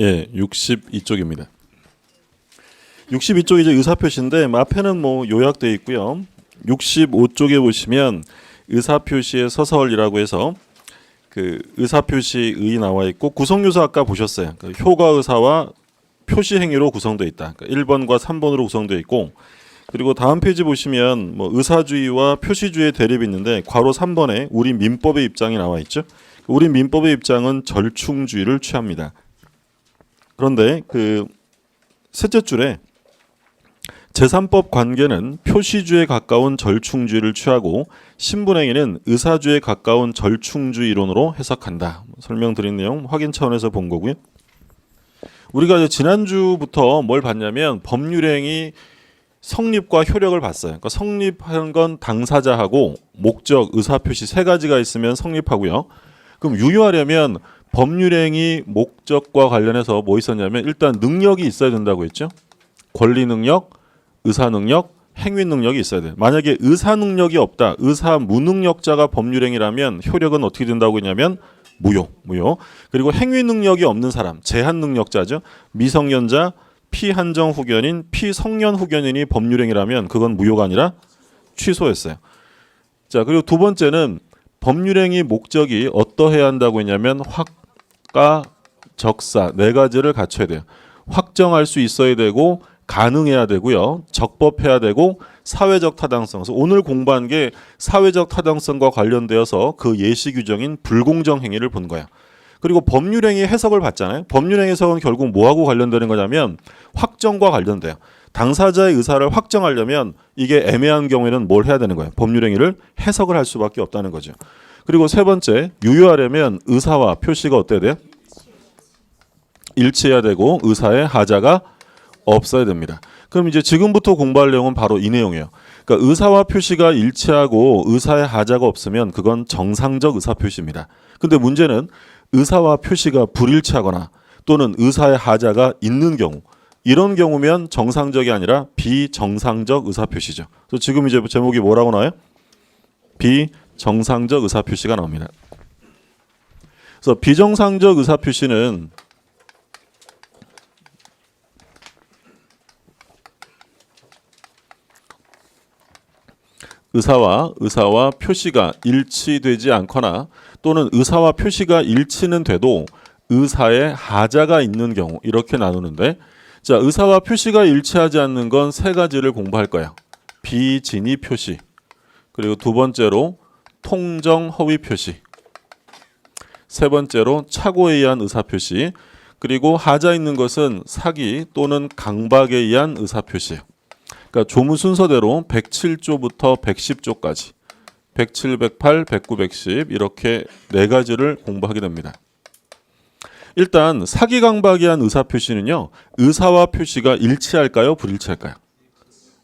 예, 62쪽입니다. 62쪽이 이제 의사표시인데 앞에는 뭐 요약되어 있고요. 65쪽에 보시면 의사표시의 서설이라고 해서 그 의사표시의 나와 있고 구성요소 아까 보셨어요. 그 효과의사와 표시행위로 구성되어 있다. 그러니까 1번과 3번으로 구성되어 있고, 그리고 다음 페이지 보시면 뭐 의사주의와 표시주의의 대립이 있는데 괄호 3번에 우리 민법의 입장이 나와 있죠. 우리 민법의 입장은 절충주의를 취합니다. 그런데 그 셋째 줄에 제3법 관계는 표시주의에 가까운 절충주의를 취하고 신분행위는 의사주의에 가까운 절충주의 이론으로 해석한다. 설명드린 내용 확인 차원에서 본 거고요. 우리가 이제 지난주부터 뭘 봤냐면 법률행위 성립과 효력을 봤어요. 그러니까 성립한 건 당사자하고 목적, 의사표시 세 가지가 있으면 성립하고요. 그럼 유효하려면 법률행위 목적과 관련해서 뭐 있었냐면 일단 능력이 있어야 된다고 했죠. 권리 능력, 의사 능력, 행위 능력이 있어야 돼요. 만약에 의사 능력이 없다, 의사 무능력자가 법률행위라면 효력은 어떻게 된다고 했냐면 무효. 그리고 행위 능력이 없는 사람, 제한 능력자죠. 미성년자, 피한정 후견인, 피성년 후견인이 법률행위라면 그건 무효가 아니라 취소했어요. 자, 그리고 두 번째는 법률행위 목적이 어떠해야 한다고 했냐면 확가, 적사 네 가지를 갖춰야 돼요. 확정할 수 있어야 되고 가능해야 되고요. 적법해야 되고 사회적 타당성. 그래서 오늘 공부한 게 사회적 타당성과 관련되어서 그 예시 규정인 불공정 행위를 본 거예요. 그리고 법률행위 해석을 봤잖아요. 법률행위 해석은 결국 뭐하고 관련되는 거냐면 확정과 관련돼요. 당사자의 의사를 확정하려면 이게 애매한 경우에는 뭘 해야 되는 거예요. 법률행위를 해석을 할 수밖에 없다는 거죠. 그리고 세 번째, 유효하려면 의사와 표시가 어때야 돼요? 일치해야 되고 의사의 하자가 없어야 됩니다. 그럼 이제 지금부터 공부할 내용은 바로 이 내용이에요. 그러니까 의사와 표시가 일치하고 의사의 하자가 없으면 그건 정상적 의사표시입니다. 근데 문제는 의사와 표시가 불일치하거나 또는 의사의 하자가 있는 경우, 이런 경우면 정상적이 아니라 비정상적 의사표시죠. 그래서 지금 이제 제목이 뭐라고 나와요? 비정상적 의사표시가 나옵니다. 그래서 비정상적 의사표시는 의사와 표시가 일치되지 않거나 또는 의사와 표시가 일치는 돼도 의사의 하자가 있는 경우, 이렇게 나누는데, 자, 의사와 표시가 일치하지 않는 건 세 가지를 공부할 거예요. 비진의 표시, 그리고 두 번째로 통정 허위 표시, 세 번째로 착오에 의한 의사 표시, 그리고 하자 있는 것은 사기 또는 강박에 의한 의사 표시예요. 그러니까 조문 순서대로 107조부터 110조까지 107, 108, 109, 110 이렇게 네 가지를 공부하게 됩니다. 일단 사기 강박에 의한 의사 표시는요, 의사와 표시가 일치할까요? 불일치할까요?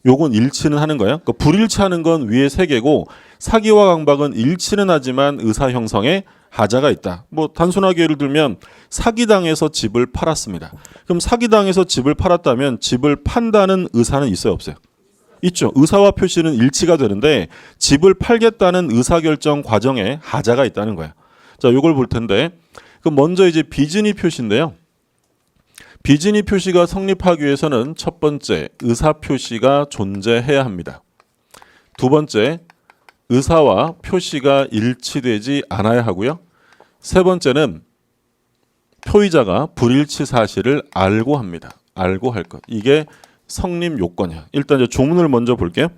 요건 일치는 하는 거예요. 그러니까 불일치하는 건 위에 세 개고 사기와 강박은 일치는 하지만 의사 형성에 하자가 있다. 뭐 단순하게 예를 들면 사기당해서 집을 팔았습니다. 그럼 사기당해서 집을 팔았다면 집을 판다는 의사는 있어요, 없어요? 있죠. 의사와 표시는 일치가 되는데 집을 팔겠다는 의사결정 과정에 하자가 있다는 거예요. 자, 요걸 볼 텐데, 그럼 먼저 이제 비진의 표시인데요. 비진의 표시가 성립하기 위해서는 첫 번째, 의사 표시가 존재해야 합니다. 두 번째, 의사와 표시가 일치되지 않아야 하고요. 세 번째는 표의자가 불일치 사실을 알고 합니다. 알고 할 것. 이게 성립 요건이야. 일단 이제 조문을 먼저 볼게요.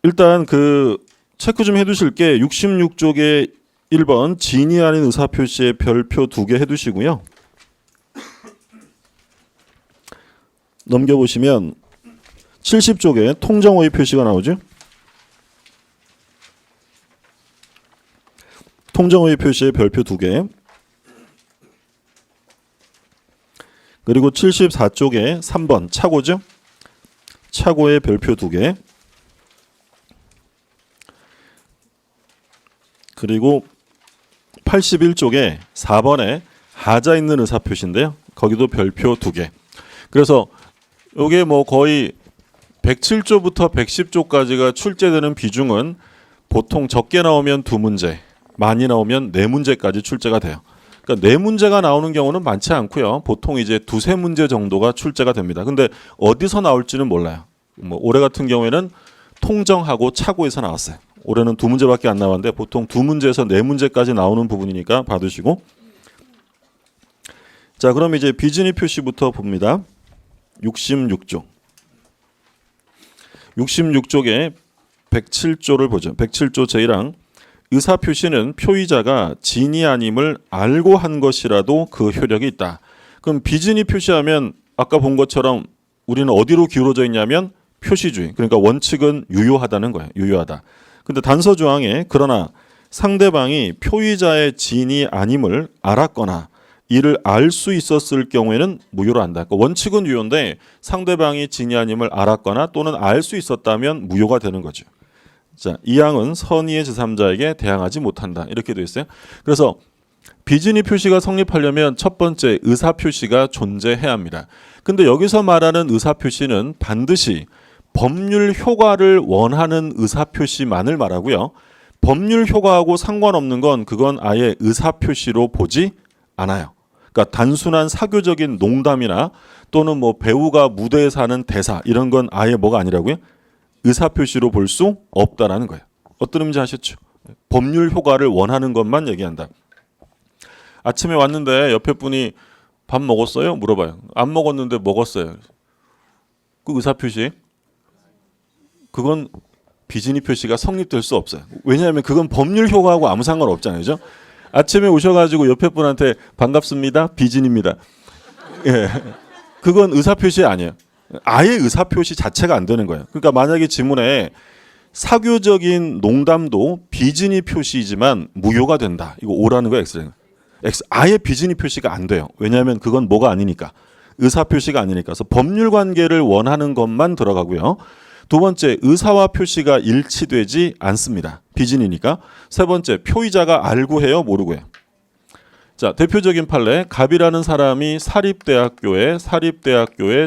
일단 그 체크 좀 해두실 게 66쪽에 1번 진위 아닌 의사 표시에 별표 2개 해두시고요. 넘겨보시면 70쪽에 통정호의 표시가 나오죠. 통정호의 표시에 별표 2개. 그리고 74쪽에 3번 착오죠. 착오의 별표 2개. 그리고 81쪽에 4번에 하자 있는 의사 표시인데요. 거기도 별표 2개. 그래서 이게 뭐 거의 107조부터 110조까지가 출제되는 비중은 보통 적게 나오면 2문제, 많이 나오면 4문제까지 출제가 돼요. 그러니까 네 문제가 나오는 경우는 많지 않고요. 보통 이제 두세 문제 정도가 출제가 됩니다. 근데 어디서 나올지는 몰라요. 뭐 올해 같은 경우에는 통정하고 차고에서 나왔어요. 올해는 두 문제밖에 안 나왔는데 보통 두 문제에서 네 문제까지 나오는 부분이니까 봐두시고. 자, 그럼 이제 비진위 표시부터 봅니다. 66쪽. 66쪽에 107조를 보죠. 107조 제1항. 의사표시는 표의자가 진이 아님을 알고 한 것이라도 그 효력이 있다. 그럼 비진이 표시하면 아까 본 것처럼 우리는 어디로 기울어져 있냐면 표시주의. 그러니까 원칙은 유효하다는 거예요. 유효하다. 근데 단서 조항에 그러나 상대방이 표의자의 진이 아님을 알았거나 이를 알 수 있었을 경우에는 무효로 한다. 그러니까 원칙은 유효인데 상대방이 진이 아님을 알았거나 또는 알 수 있었다면 무효가 되는 거죠. 자, 이 항은 선의의 제3자에게 대항하지 못한다. 이렇게 되어 있어요. 그래서 비진위 표시가 성립하려면 첫 번째 의사표시가 존재해야 합니다. 근데 여기서 말하는 의사표시는 반드시 법률 효과를 원하는 의사표시만을 말하고요. 법률 효과하고 상관없는 건 그건 아예 의사표시로 보지 않아요. 그러니까 단순한 사교적인 농담이나 또는 뭐 배우가 무대에서 하는 대사 이런 건 아예 뭐가 아니라고요? 의사표시로 볼 수 없다라는 거예요. 어떤 의미인지 아셨죠? 법률 효과를 원하는 것만 얘기한다. 아침에 왔는데 옆에 분이 밥 먹었어요? 물어봐요. 안 먹었는데 먹었어요. 그 의사표시? 그건 비진위 표시가 성립될 수 없어요. 왜냐하면 그건 법률 효과하고 아무 상관없잖아요. 그죠? 아침에 오셔가지고 옆에 분한테 반갑습니다. 비진입니다. 예, 그건 의사표시 아니에요. 아예 의사표시 자체가 안 되는 거예요. 그러니까 만약에 지문에 사교적인 농담도 비진위 표시이지만 무효가 된다. 이거 O라는 거예요, X라는 거예요. X 아예 비진위 표시가 안 돼요. 왜냐하면 그건 뭐가 아니니까. 의사표시가 아니니까. 그래서 법률 관계를 원하는 것만 들어가고요. 두 번째, 의사와 표시가 일치되지 않습니다. 비진이니까. 세 번째, 표의자가 알고 해요, 모르고 해요. 자, 대표적인 판례, 갑이라는 사람이 사립대학교의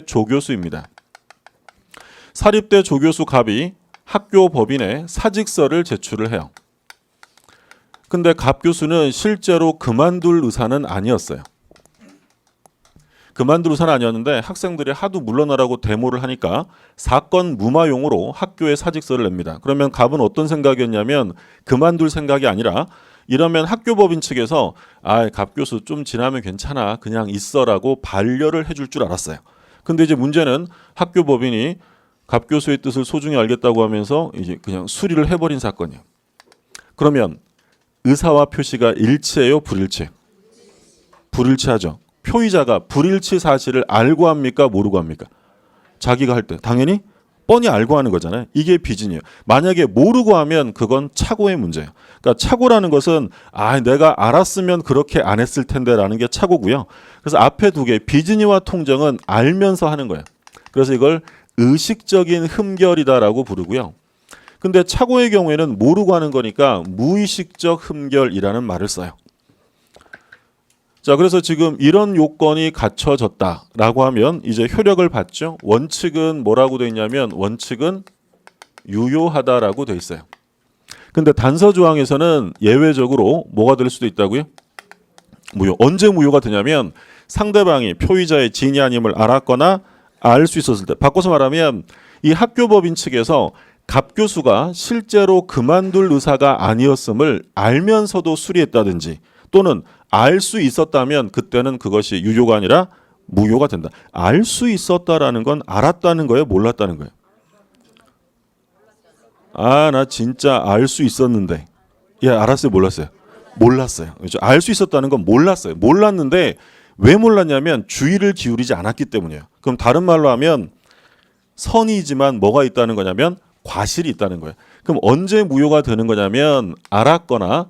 조교수입니다. 사립대 조교수 갑이 학교 법인에 사직서를 제출을 해요. 근데 갑 교수는 실제로 그만둘 의사는 아니었어요. 그만둘 의사는 아니었는데 학생들이 하도 물러나라고 데모를 하니까 사건 무마용으로 학교에 사직서를 냅니다. 그러면 갑은 어떤 생각이었냐면 그만둘 생각이 아니라 이러면 학교법인 측에서 갑 교수 좀 지나면 괜찮아. 그냥 있어라고 반려를 해줄 줄 알았어요. 근데 이제 문제는 학교법인이 갑 교수의 뜻을 소중히 알겠다고 하면서 이제 그냥 수리를 해버린 사건이에요. 그러면 의사와 표시가 일치해요? 불일치? 불일치하죠. 표의자가 불일치 사실을 알고 합니까? 모르고 합니까? 자기가 할 때 당연히 뻔히 알고 하는 거잖아요. 이게 비진이에요. 만약에 모르고 하면 그건 착오의 문제예요. 그러니까 착오라는 것은 내가 알았으면 그렇게 안 했을 텐데라는 게 착오고요. 그래서 앞에 두 개 비진이와 통정은 알면서 하는 거예요. 그래서 이걸 의식적인 흠결이다라고 부르고요. 근데 착오의 경우에는 모르고 하는 거니까 무의식적 흠결이라는 말을 써요. 자, 그래서 지금 이런 요건이 갖춰졌다라고 하면 이제 효력을 받죠. 원칙은 뭐라고 돼 있냐면 원칙은 유효하다라고 돼 있어요. 근데 단서 조항에서는 예외적으로 뭐가 될 수도 있다고요? 무효. 언제 무효가 되냐면 상대방이 표의자의 진이 아님을 알았거나 알 수 있었을 때. 바꿔서 말하면 이 학교법인 측에서 갑 교수가 실제로 그만둘 의사가 아니었음을 알면서도 수리했다든지 또는 알 수 있었다면 그때는 그것이 유효가 아니라 무효가 된다. 알 수 있었다라는 건 알았다는 거예요? 몰랐다는 거예요? 나 진짜 알 수 있었는데. 알았어요? 몰랐어요? 몰랐어요. 그렇죠? 알 수 있었다는 건 몰랐어요. 몰랐는데 왜 몰랐냐면 주의를 기울이지 않았기 때문이에요. 그럼 다른 말로 하면 선이지만 뭐가 있다는 거냐면 과실이 있다는 거예요. 그럼 언제 무효가 되는 거냐면 알았거나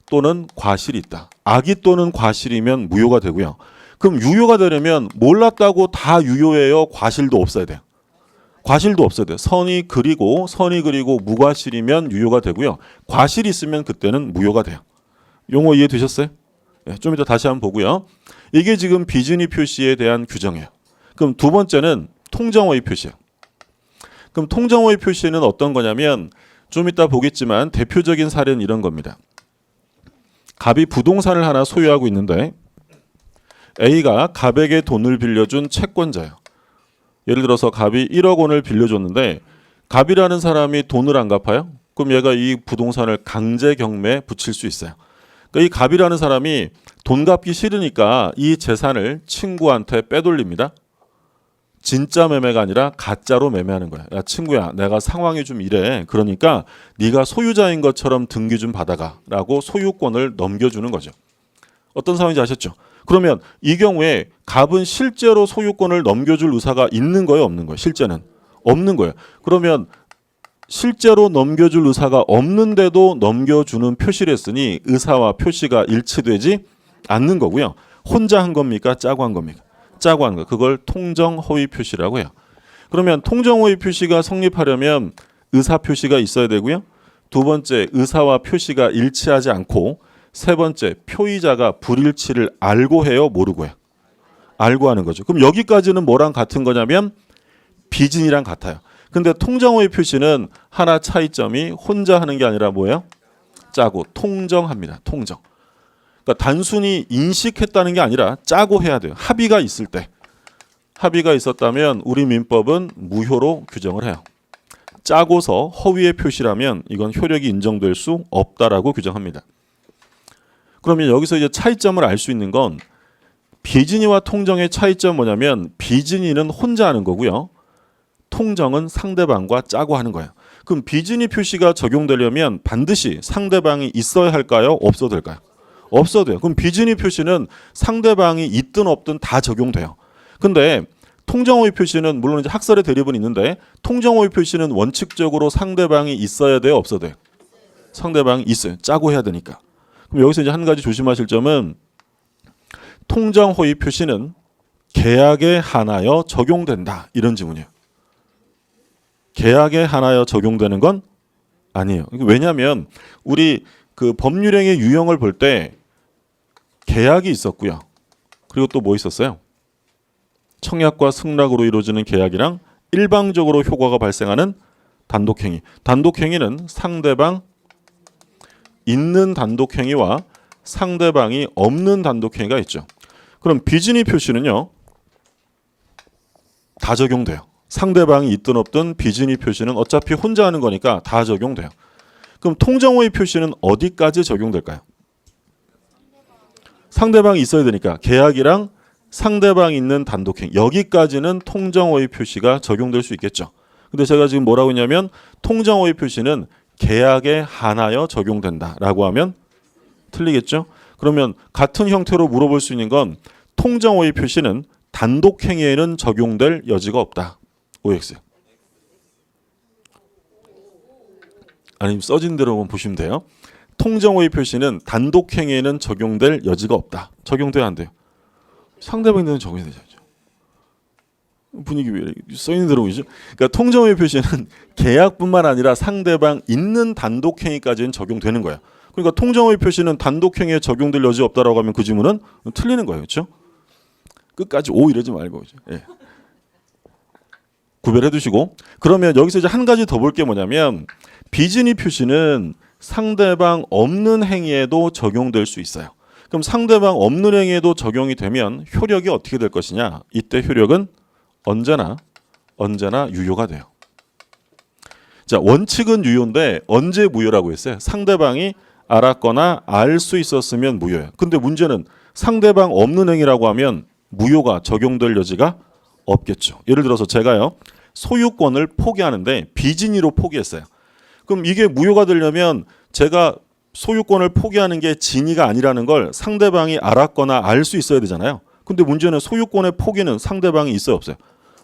또는 과실이 있다. 악의 또는 과실이면 무효가 되고요. 그럼 유효가 되려면 몰랐다고 다 유효해요? 과실도 없어야 돼요. 과실도 없어야 돼요. 선이 그리고 무과실이면 유효가 되고요. 과실이 있으면 그때는 무효가 돼요. 용어 이해되셨어요? 좀 이따 다시 한번 보고요. 이게 지금 비진위 표시에 대한 규정이에요. 그럼 두 번째는 통정어의 표시예요. 그럼 통정어의 표시는 어떤 거냐면 좀 이따 보겠지만 대표적인 사례는 이런 겁니다. 갑이 부동산을 하나 소유하고 있는데 A가 갑에게 돈을 빌려준 채권자예요. 예를 들어서 갑이 1억 원을 빌려줬는데 갑이라는 사람이 돈을 안 갚아요? 그럼 얘가 이 부동산을 강제 경매에 붙일 수 있어요. 그러니까 이 갑이라는 사람이 돈 갚기 싫으니까 이 재산을 친구한테 빼돌립니다. 진짜 매매가 아니라 가짜로 매매하는 거야. 야 친구야, 내가 상황이 좀 이래. 그러니까 네가 소유자인 것처럼 등기 좀 받아가 라고 소유권을 넘겨주는 거죠. 어떤 상황인지 아셨죠? 그러면 이 경우에 갑은 실제로 소유권을 넘겨줄 의사가 있는 거예요, 없는 거예요? 실제는 없는 거예요. 그러면 실제로 넘겨줄 의사가 없는데도 넘겨주는 표시를 했으니 의사와 표시가 일치되지 않는 거고요. 혼자 한 겁니까? 짜고 한 겁니까? 짜고 한 거. 그걸 통정 허위 표시라고 해요. 그러면 통정 허위 표시가 성립하려면 의사 표시가 있어야 되고요. 두 번째, 의사와 표시가 일치하지 않고, 세 번째, 표의자가 불일치를 알고 해요, 모르고 해요? 알고 하는 거죠. 그럼 여기까지는 뭐랑 같은 거냐면 비진이랑 같아요. 근데 통정허위 표시는 하나 차이점이 혼자 하는 게 아니라 뭐예요? 짜고 통정합니다. 통정. 그러니까 단순히 인식했다는 게 아니라 짜고 해야 돼요. 합의가 있을 때. 합의가 있었다면 우리 민법은 무효로 규정을 해요. 짜고서 허위의 표시라면 이건 효력이 인정될 수 없다라고 규정합니다. 그러면 여기서 이제 차이점을 알 수 있는 건 비진이와 통정의 차이점 뭐냐면 비진이는 혼자 하는 거고요. 통정은 상대방과 짜고 하는 거예요. 그럼 비진이 표시가 적용되려면 반드시 상대방이 있어야 할까요? 없어도 될까요? 없어도 돼요. 그럼 비진이 표시는 상대방이 있든 없든 다 적용돼요. 근데 통정허위 표시는 물론 이제 학설의 대립은 있는데 통정허위 표시는 원칙적으로 상대방이 있어야 돼요, 없어도 돼요? 상대방이 있어요. 짜고 해야 되니까. 그럼 여기서 이제 한 가지 조심하실 점은 통정허위 표시는 계약에 한하여 적용된다. 이런 지문이에요. 계약에 한하여 적용되는 건 아니에요. 왜냐하면 우리 그 법률행위 유형을 볼 때 계약이 있었고요. 그리고 또 뭐 있었어요? 청약과 승낙으로 이루어지는 계약이랑 일방적으로 효과가 발생하는 단독행위. 단독행위는 상대방 있는 단독행위와 상대방이 없는 단독행위가 있죠. 그럼 비진이 표시는요. 다 적용돼요. 상대방이 있든 없든 비진이 표시는 어차피 혼자 하는 거니까 다 적용돼요. 그럼 통정허위 표시는 어디까지 적용될까요? 상대방이 있어야 되니까 계약이랑 상대방이 있는 단독행위 여기까지는 통정허위 표시가 적용될 수 있겠죠. 근데 제가 지금 뭐라고 했냐면 통정허위 표시는 계약에 한하여 적용된다라고 하면 틀리겠죠. 그러면 같은 형태로 물어볼 수 있는 건 통정허위 표시는 단독행위에는 적용될 여지가 없다. OX. 아니면 써진 대로만 보시면 돼요. 통정허위 표시는 단독행위에는 적용될 여지가 없다. 적용돼야 안 돼요? 상대방에는 적용이 되죠. 분위기 왜 써있는 대로 보이죠? 그러니까 통정허위 표시는 계약뿐만 아니라 상대방 있는 단독행위까지는 적용되는 거예요. 그러니까 통정허위 표시는 단독행위에 적용될 여지 없다라고 하면 그 지문은 틀리는 거예요. 그렇죠? 끝까지 오 이러지 말고. 예. 구별해 두시고 그러면 여기서 이제 한 가지 더 볼 게 뭐냐면 비진이 표시는 상대방 없는 행위에도 적용될 수 있어요. 그럼 상대방 없는 행위에도 적용이 되면 효력이 어떻게 될 것이냐? 이때 효력은 언제나 유효가 돼요. 자, 원칙은 유효인데 언제 무효라고 했어요? 상대방이 알았거나 알 수 있었으면 무효예요. 근데 문제는 상대방 없는 행위라고 하면 무효가 적용될 여지가 없겠죠. 예를 들어서 제가요. 소유권을 포기하는데 비진이로 포기했어요. 그럼 이게 무효가 되려면 제가 소유권을 포기하는 게 진위가 아니라는 걸 상대방이 알았거나 알 수 있어야 되잖아요. 근데 문제는 소유권의 포기는 상대방이 있어요, 없어요?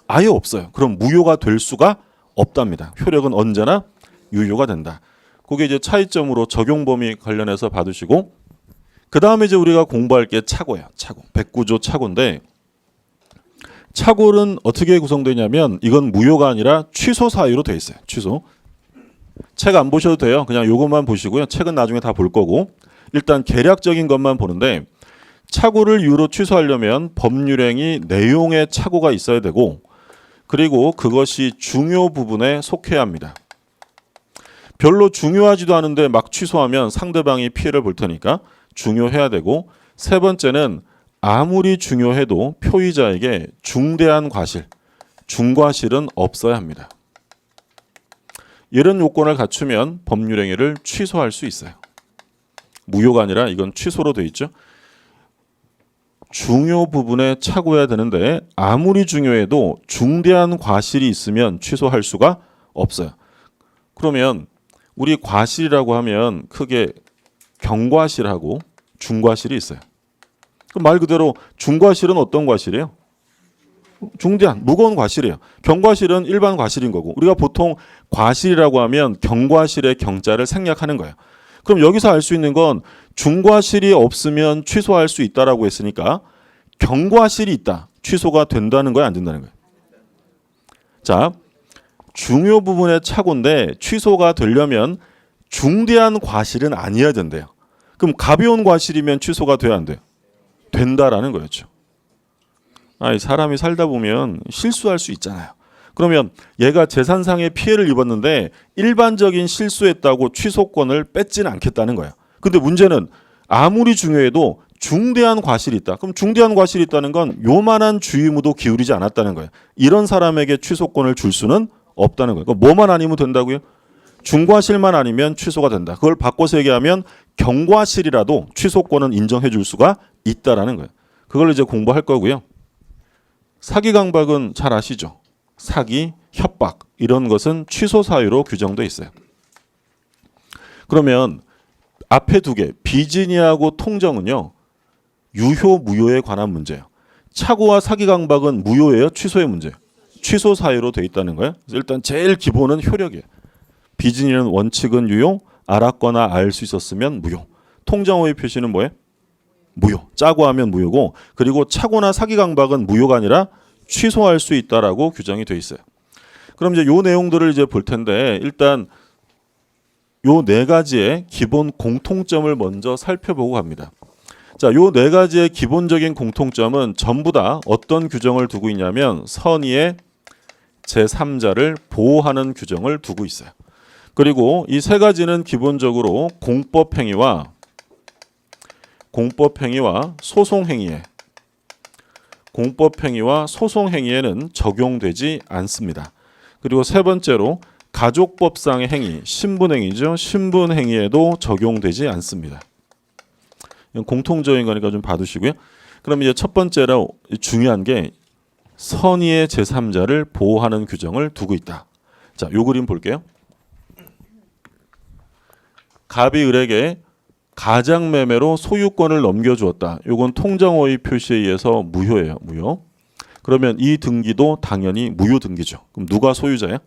아예 없어요. 그럼 무효가 될 수가 없답니다. 효력은 언제나 유효가 된다. 그게 이제 차이점으로 적용 범위 관련해서 받으시고 그 다음에 이제 우리가 공부할 게 차고예요. 차고. 109조 차고인데 차고는 어떻게 구성되냐면 이건 무효가 아니라 취소 사유로 돼 있어요. 취소. 책 안 보셔도 돼요. 그냥 요것만 보시고요. 책은 나중에 다 볼 거고 일단 개략적인 것만 보는데 차고를 이유로 취소하려면 법률행위 내용에 차고가 있어야 되고 그리고 그것이 중요 부분에 속해야 합니다. 별로 중요하지도 않은데 막 취소하면 상대방이 피해를 볼 테니까 중요해야 되고, 세 번째는 아무리 중요해도 표의자에게 중대한 과실, 중과실은 없어야 합니다. 이런 요건을 갖추면 법률행위를 취소할 수 있어요. 무효가 아니라 이건 취소로 돼 있죠. 중요 부분에 착오해야 되는데 아무리 중요해도 중대한 과실이 있으면 취소할 수가 없어요. 그러면 우리 과실이라고 하면 크게 경과실하고 중과실이 있어요. 말 그대로 중과실은 어떤 과실이에요? 중대한 무거운 과실이에요. 경과실은 일반 과실인 거고, 우리가 보통 과실이라고 하면 경과실의 경자를 생략하는 거예요. 그럼 여기서 알 수 있는 건 중과실이 없으면 취소할 수 있다라고 했으니까 경과실이 있다, 취소가 된다는 거야, 안 된다는 거야? 자, 중요 부분의 착오인데 취소가 되려면 중대한 과실은 아니어야 된대요. 그럼 가벼운 과실이면 취소가 돼야 안 돼요? 된다라는 거였죠. 사람이 살다 보면 실수할 수 있잖아요. 그러면 얘가 재산상의 피해를 입었는데 일반적인 실수했다고 취소권을 뺏지는 않겠다는 거예요. 근데 문제는 아무리 중요해도 중대한 과실이 있다. 그럼 중대한 과실이 있다는 건 요만한 주의 의무도 기울이지 않았다는 거예요. 이런 사람에게 취소권을 줄 수는 없다는 거예요. 그러니까 뭐만 아니면 된다고요? 중과실만 아니면 취소가 된다. 그걸 바꿔서 얘기하면 경과실이라도 취소권은 인정해 줄 수가 있다라는 거예요. 그걸 이제 공부할 거고요. 사기 강박은 잘 아시죠? 사기, 협박 이런 것은 취소 사유로 규정돼 있어요. 그러면 앞에 두 개 비진이하고 통정은요, 유효 무효에 관한 문제예요. 착오와 사기 강박은 무효예요, 취소의 문제예요? 취소 사유로 돼 있다는 거예요. 일단 제일 기본은 효력이에요. 비진이는 원칙은 유효, 알았거나 알 수 있었으면 무효. 통정호의 표시는 뭐예요? 무효. 짜고 하면 무효고, 그리고 착오나 사기 강박은 무효가 아니라 취소할 수 있다라고 규정이 돼 있어요. 그럼 이제 요 내용들을 이제 볼 텐데, 일단 요 네 가지의 기본 공통점을 먼저 살펴보고 갑니다. 자, 요 네 가지의 기본적인 공통점은 전부 다 어떤 규정을 두고 있냐면 선의의 제3자를 보호하는 규정을 두고 있어요. 그리고 이 세 가지는 기본적으로 공법행위와 소송행위에는 적용되지 않습니다. 그리고 세 번째로 가족법상의 행위, 신분행위죠. 신분행위에도 적용되지 않습니다. 이건 공통적인 거니까 좀 봐두시고요. 그럼 이제 첫 번째로 중요한 게 선의의 제3자를 보호하는 규정을 두고 있다. 자, 요 그림 볼게요. 갑이 을에게 가장매매로 소유권을 넘겨주었다. 요건 통정호의 표시에 의해서 무효예요. 무효. 그러면 이 등기도 당연히 무효 등기죠. 그럼 누가 소유자야?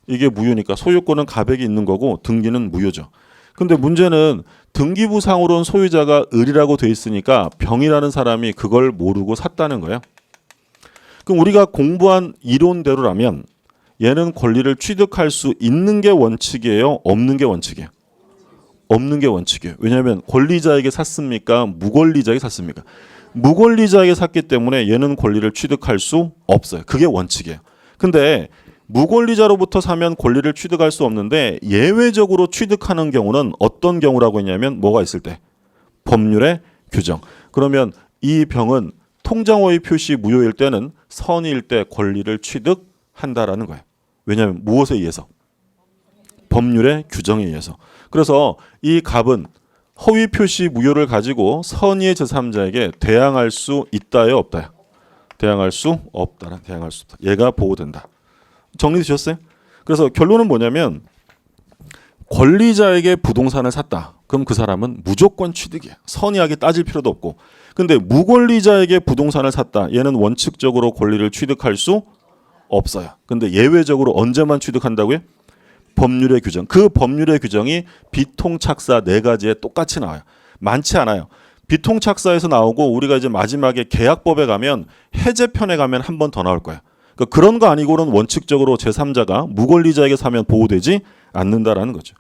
이게 무효니까 소유권은 갑에게 있는 거고 등기는 무효죠. 근데 문제는 등기부상으로는 소유자가 을이라고 돼 있으니까 병이라는 사람이 그걸 모르고 샀다는 거예요. 그럼 우리가 공부한 이론대로라면 얘는 권리를 취득할 수 있는 게 원칙이에요? 없는 게 원칙이에요? 없는 게 원칙이에요. 왜냐하면 권리자에게 샀습니까? 무권리자에게 샀습니까? 무권리자에게 샀기 때문에 얘는 권리를 취득할 수 없어요. 그게 원칙이에요. 근데 무권리자로부터 사면 권리를 취득할 수 없는데 예외적으로 취득하는 경우는 어떤 경우라고 했냐면 뭐가 있을 때? 법률의 규정. 그러면 이 병은 통정호의 표시 무효일 때는 선의일 때 권리를 취득한다라는 거예요. 왜냐하면 무엇에 의해서? 법률의 규정에 의해서. 그래서 이 갑은 허위 표시 무효를 가지고 선의의 제3자에게 대항할 수 있다요, 없다요? 대항할 수 없다. 대항할 수 없다. 얘가 보호된다. 정리되셨어요? 그래서 결론은 뭐냐면 권리자에게 부동산을 샀다. 그럼 그 사람은 무조건 취득이야. 선의하게 따질 필요도 없고. 근데 무권리자에게 부동산을 샀다. 얘는 원칙적으로 권리를 취득할 수 없어요. 근데 예외적으로 언제만 취득한다고요? 법률의 규정. 그 법률의 규정이 비통착사 네 가지에 똑같이 나와요. 많지 않아요. 비통착사에서 나오고 우리가 이제 마지막에 계약법에 가면 해제편에 가면 한 번 더 나올 거예요. 그러니까 그런 거 아니고는 원칙적으로 제3자가 무권리자에게 사면 보호되지 않는다라는 거죠.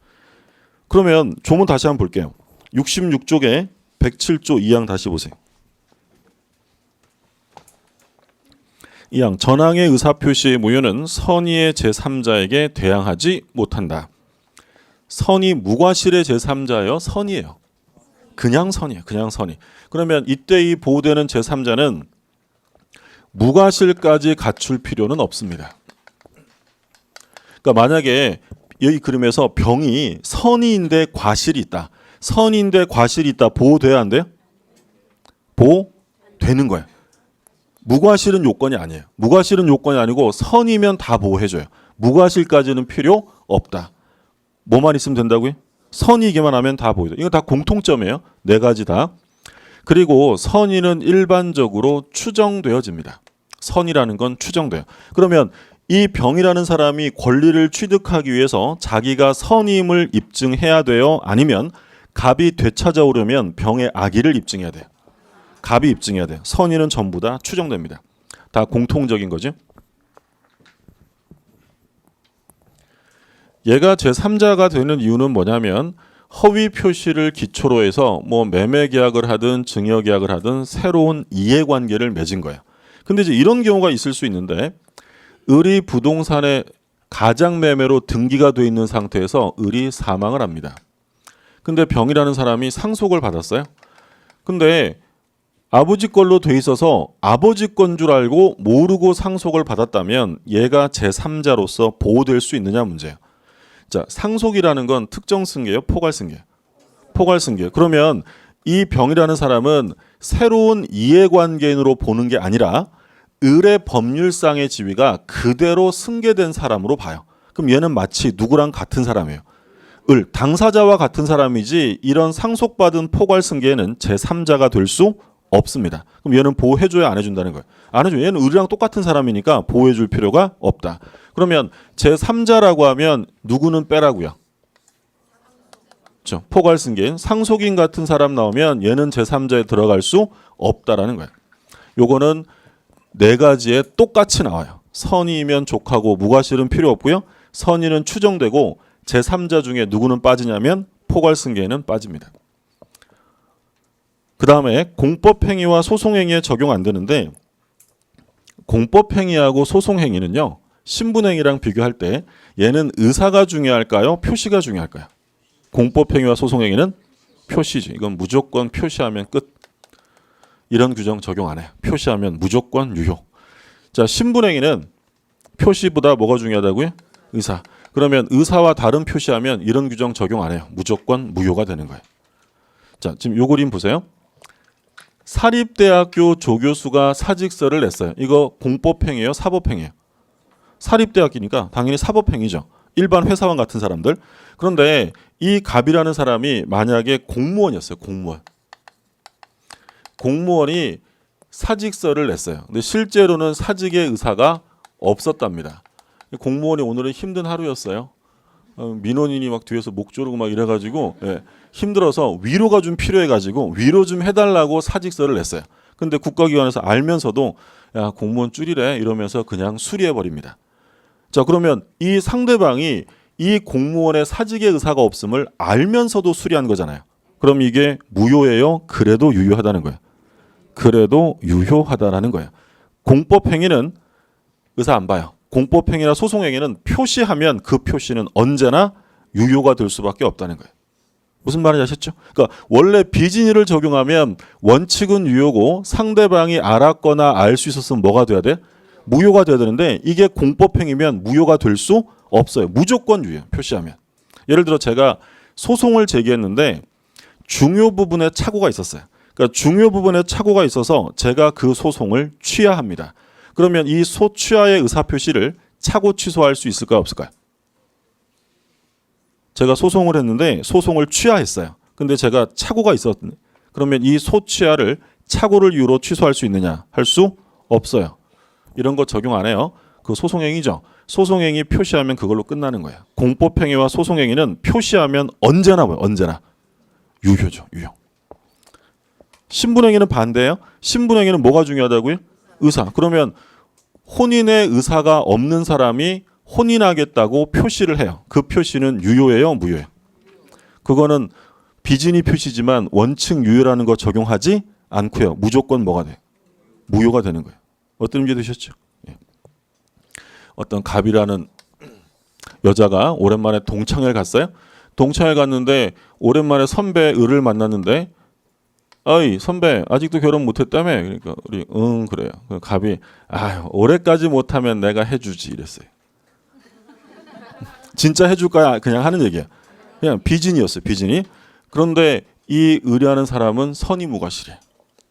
그러면 조문 다시 한번 볼게요. 66쪽에 107조 2항 다시 보세요. 2항 전항의 의사표시의 무효는 선의의 제3자에게 대항하지 못한다. 선의 무과실의 제3자예요? 선의예요? 그냥 선이에요. 그냥 선이. 그러면 이때 이 보호되는 제3자는 무과실까지 갖출 필요는 없습니다. 그러니까 만약에 여기 그림에서 병이 선이인데 과실이 있다. 선인데 과실이 있다. 보호돼야 안 돼요? 보호되는 거예요. 무과실은 요건이 아니에요. 무과실은 요건이 아니고 선이면 다 보호해줘요. 무과실까지는 필요 없다. 뭐만 있으면 된다고요? 선이기만 하면 다 보호돼. 이거 다 공통점이에요. 네 가지 다. 그리고 선의는 일반적으로 추정되어집니다. 선이라는 건 추정돼요. 그러면 이 병이라는 사람이 권리를 취득하기 위해서 자기가 선임을 입증해야 돼요? 아니면 갑이 되찾아오려면 병의 악의를 입증해야 돼요? 갑이 입증해야 돼요. 선의는 전부 다 추정됩니다. 다 공통적인 거죠. 얘가 제3자가 되는 이유는 뭐냐면 허위 표시를 기초로 해서 뭐 매매 계약을 하든 증여 계약을 하든 새로운 이해관계를 맺은 거예요. 근데 이제 이런 경우가 있을 수 있는데 을이 부동산의 가장 매매로 등기가 돼 있는 상태에서 을이 사망을 합니다. 근데 병이라는 사람이 상속을 받았어요. 근데 아버지 걸로 돼 있어서 아버지 건 줄 알고 모르고 상속을 받았다면 얘가 제3자로서 보호될 수 있느냐 문제예요. 자, 상속이라는 건 특정 승계예요, 포괄 승계? 포괄 승계. 그러면 이 병이라는 사람은 새로운 이해관계인으로 보는 게 아니라 을의 법률상의 지위가 그대로 승계된 사람으로 봐요. 그럼 얘는 마치 누구랑 같은 사람이에요? 을, 당사자와 같은 사람이지 이런 상속받은 포괄 승계에는 제3자가 될 수 없습니다. 그럼 얘는 보호해줘야 안 해준다는 거예요. 안 해줘요. 얘는 을이랑 똑같은 사람이니까 보호해줄 필요가 없다. 그러면 제3자라고 하면 누구는 빼라고요? 그렇죠. 포괄 승계인 상속인 같은 사람 나오면 얘는 제3자에 들어갈 수 없다라는 거예요. 요거는 네 가지에 똑같이 나와요. 선의면 족하고 무과실은 필요 없고요. 선의는 추정되고 제3자 중에 누구는 빠지냐면 포괄 승계에는 빠집니다. 그 다음에 공법행위와 소송행위에 적용 안 되는데 공법행위하고 소송행위는요. 신분행위랑 비교할 때 얘는 의사가 중요할까요? 표시가 중요할까요? 공법행위와 소송행위는 표시지. 이건 무조건 표시하면 끝. 이런 규정 적용 안 해요. 표시하면 무조건 유효. 자, 신분행위는 표시보다 뭐가 중요하다고요? 의사. 그러면 의사와 다른 표시하면 이런 규정 적용 안 해요. 무조건 무효가 되는 거예요. 자, 지금 요 그림 보세요. 사립대학교 조교수가 사직서를 냈어요. 이거 공법행위예요? 사법행위예요? 사립대학이니까 당연히 사법행위죠. 일반 회사원 같은 사람들. 그런데 이 갑이라는 사람이 만약에 공무원이었어요. 공무원이 사직서를 냈어요. 근데 실제로는 사직의 의사가 없었답니다. 공무원이 오늘은 힘든 하루였어요. 민원인이 막 뒤에서 목 조르고 막 이래가지고 힘들어서 위로가 좀 필요해가지고 위로 좀 해달라고 사직서를 냈어요. 근데 국가기관에서 알면서도 야 공무원 줄이래 이러면서 그냥 수리해버립니다. 자, 그러면 이 상대방이 이 공무원의 사직의 의사가 없음을 알면서도 수리한 거잖아요. 그럼 이게 무효예요? 그래도 유효하다는 거예요. 그래도 유효하다라는 거예요. 공법행위는 의사 안 봐요. 공법행위나 소송행위는 표시하면 그 표시는 언제나 유효가 될 수밖에 없다는 거예요. 무슨 말인지 아셨죠? 그러니까 원래 비진의를 적용하면 원칙은 유효고 상대방이 알았거나 알 수 있었으면 뭐가 돼야 돼? 무효가 돼야 되는데 이게 공법행위면 무효가 될 수 없어요. 무조건 유효 표시하면. 예를 들어 제가 소송을 제기했는데 중요 부분에 착오가 있었어요. 그러니까 중요 부분에 착오가 있어서 제가 그 소송을 취하합니다. 그러면 이 소취하의 의사표시를 착오 취소할 수 있을까요? 없을까요? 제가 소송을 했는데 소송을 취하했어요. 근데 제가 착오가 있었는데 그러면 이 소취하를 착오를 이유로 취소할 수 있느냐? 할 수 없어요. 이런 거 적용 안 해요. 그 소송행위죠. 소송행위 표시하면 그걸로 끝나는 거예요. 공법행위와 소송행위는 표시하면 언제나 뭐예요? 언제나 유효죠. 유효. 신분행위는 반대예요. 신분행위는 뭐가 중요하다고요? 의사. 그러면 혼인의 의사가 없는 사람이 혼인하겠다고 표시를 해요. 그 표시는 유효예요? 무효예요? 그거는 비진의 표시지만 원칙 유효라는 거 적용하지 않고요. 무조건 뭐가 돼요? 무효가 되는 거예요. 어떤 문제 되셨죠? 예. 어떤 갑이라는 여자가 오랜만에 동창회를 갔어요. 동창회 갔는데 오랜만에 선배 을을 만났는데 어이 선배 아직도 결혼 못했다며. 그러니까 우리 그래요. 갑이 올해까지 못하면 내가 해주지 이랬어요. 진짜 해줄 거야 그냥 하는 얘기야. 그냥 비진이었어요. 비진이. 그런데 이 의뢰하는 사람은 선의무과실이에요.